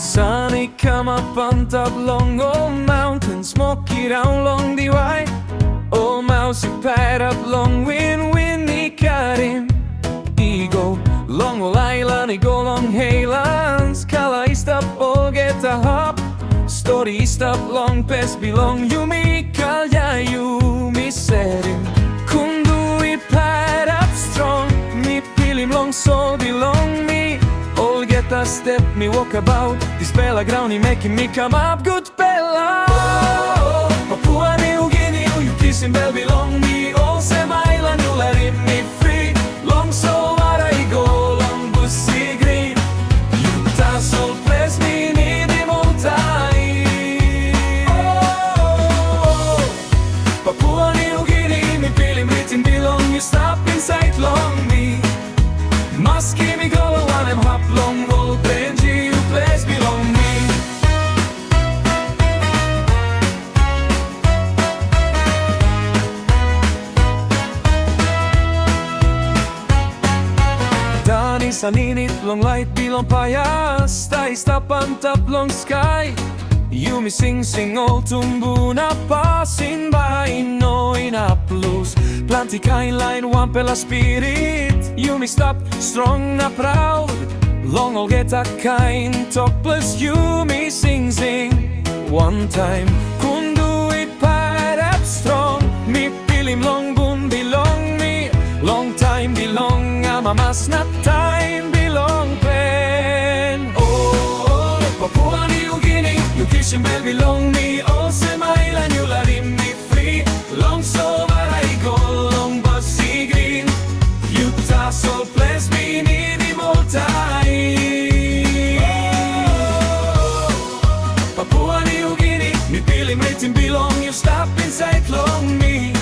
Sunny come up on top long old mountain, smoky down long the way. Old mouse he pad up long Winnie cut him. He go long old island, he go long highlands. Kala he stop all get a hop. Story he stop long pest belong you me kalja you me said him. Kundu he pad up strong, me pil him long so belong me. All get a step me walk about. This bella ground he making me come up good bella. Papua New Guinea you kiss him bell belong me. All Sam Island you let him me free. Long so what I go long bussy green. You tassel place me need him all time. Papua New Guinea me feel him written belong. You stop inside long me. Maski mi go one him hop long old PNG you place belong me. Dani saninit long light belong payas. Stay stop on top long sky. You me sing all tumbu na passing by. No in a blues Planty kind line one pela spirit. You me stop strong na proud. Long all get a kind topless. You me sing one time. Kundu it pad up strong. Me feel him long boom belong me. Long time belong amamas na time belong pen. Oh, Papua New Guinea you kiss him bell belong me. All Sam Island you let him me free. Long so I go long bussy green. You tassel place me need him all time. Papua New Guinea me feel him written belong. You stop inside long me.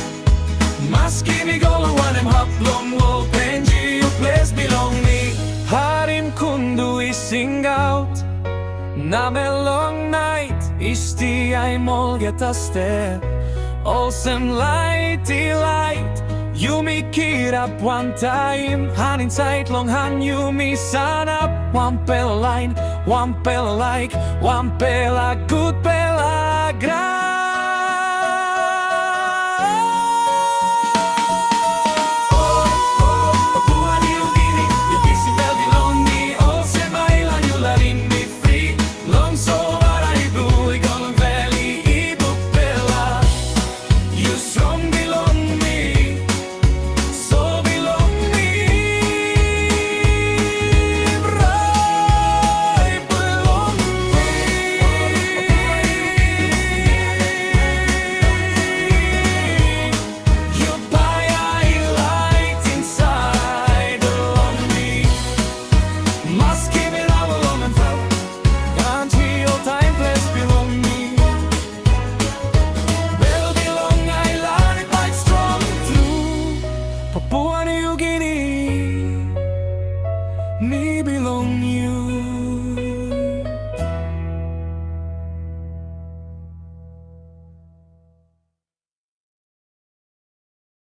Maski me go long one him hop long wall PNG you place belong me. Harim Kundu he sing out. Na me long night isti I'm all get a step. Awesome lighty light. You me kid up one time. Han inside long han you me sun up. One pella line, one pella like, one pella good pella gra.